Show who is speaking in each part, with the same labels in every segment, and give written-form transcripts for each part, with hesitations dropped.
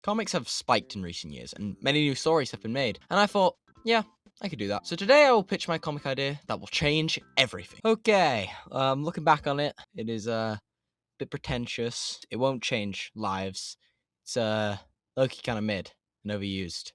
Speaker 1: Comics have spiked in recent years, and many new stories have been made, and I thought, yeah, I could do that. So today I will pitch my comic idea that will change everything. Okay, looking back on it, it is a bit pretentious. It won't change lives. It's low-key kind of mid and overused.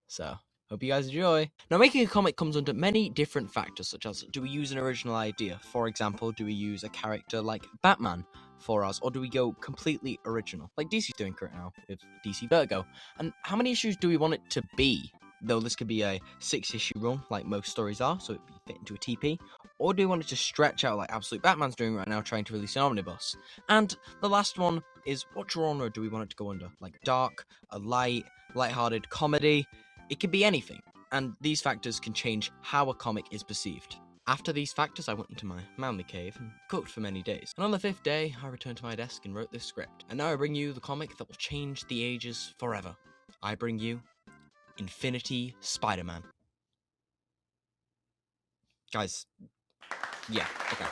Speaker 1: So hope you guys enjoy. Now, making a comic comes under many different factors, such as do we use an original idea? For example, do we use a character like Batman for us, or do we go completely original, like DC's doing right now with DC Vertigo? And how many issues do we want it to be? Though this could be a 6-issue run, like most stories are, so it'd be fit into a TP. Or do we want it to stretch out like Absolute Batman's doing right now, trying to release an omnibus? And the last one is, what genre do we want it to go under? Like dark, a light-hearted comedy? It can be anything, and these factors can change how a comic is perceived. After these factors, I went into my manly cave and cooked for many days. And on the 5th day, I returned to my desk and wrote this script. And now I bring you the comic that will change the ages forever. I bring you Infinity Spider-Man. Guys, yeah, okay.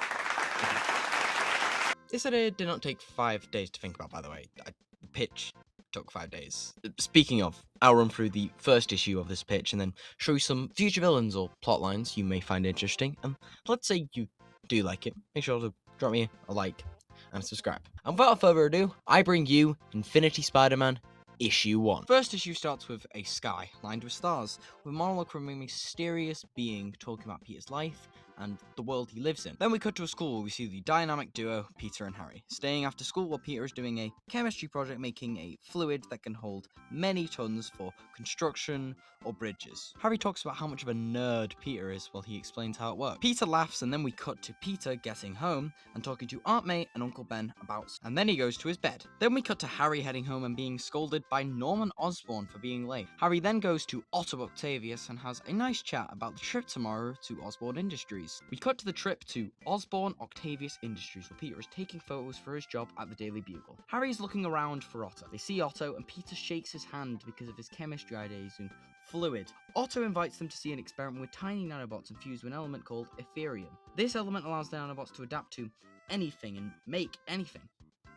Speaker 1: This idea did not take 5 days to think about, by the way. The pitch took 5 days. Speaking of, I'll run through the first issue of this pitch and then show you some future villains or plot lines you may find interesting. And let's say you do like it, make sure to drop me a like and subscribe. And without further ado, I bring you Infinity Spider-Man Issue 1. First issue starts with a sky lined with stars, with a monologue from a mysterious being talking about Peter's life and the world he lives in. Then we cut to a school where we see the dynamic duo, Peter and Harry, staying after school while Peter is doing a chemistry project making a fluid that can hold many tons for construction or bridges. Harry talks about how much of a nerd Peter is while he explains how it works. Peter laughs, and then we cut to Peter getting home and talking to Aunt May and Uncle Ben about, and then he goes to his bed. Then we cut to Harry heading home and being scolded by Norman Osborn for being late. Harry then goes to Otto Octavius and has a nice chat about the trip tomorrow to Osborn Industries. We cut to the trip to Osborn Octavius Industries, where Peter is taking photos for his job at the Daily Bugle. Harry is looking around for Otto. They see Otto, and Peter shakes his hand because of his chemistry idea using fluid. Otto invites them to see an experiment with tiny nanobots infused with an element called Ethereum. This element allows the nanobots to adapt to anything and make anything.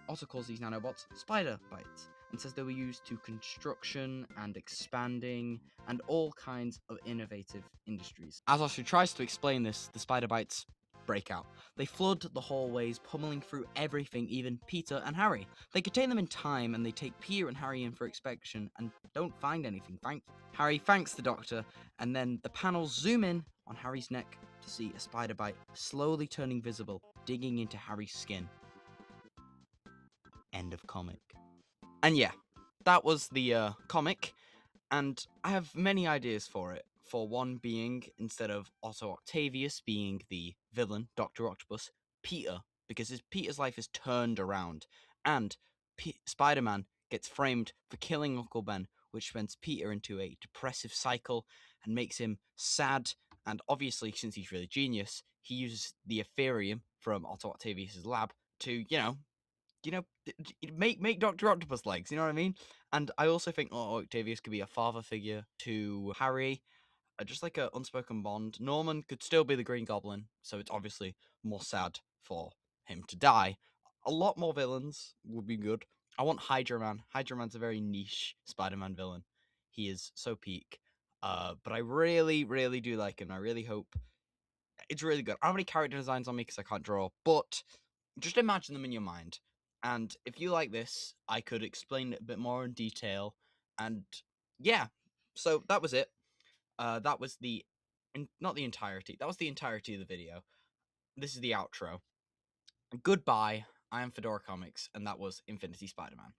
Speaker 1: Otto calls these nanobots spider bites and says they were used to construction and expanding and all kinds of innovative industries. As Otto tries to explain this, the spider bites break out. They flood the hallways, pummeling through everything, even Peter and Harry. They contain them in time, and they take Peter and Harry in for inspection and don't find anything, thankfully. Harry thanks the doctor, and then the panels zoom in on Harry's neck to see a spider bite slowly turning visible, digging into Harry's skin. End of comic. And yeah, that was the comic, and I have many ideas for it. For one being, instead of Otto Octavius being the villain, Dr. Octopus, Peter, because Peter's life is turned around, and Spider-Man gets framed for killing Uncle Ben, which sends Peter into a depressive cycle and makes him sad, and obviously, since he's really genius, he uses the Ethereum from Otto Octavius' lab to, make Dr. Octopus legs, you know what I mean? And I also think Octavius could be a father figure to Harry, just like an unspoken bond. Norman could still be the Green Goblin, so it's obviously more sad for him to die. A lot more villains would be good. I want Hydra Man. Hydra Man's a very niche Spider-Man villain. He is so peak. But I really, really do like him. I really hope it's really good. I don't have any character designs on me because I can't draw, but just imagine them in your mind. And if you like this, I could explain it a bit more in detail. And yeah, so that was it. That was not the entirety. That was the entirety of the video. This is the outro. Goodbye. I am Fedora Comics, and that was Infinity Spider-Man.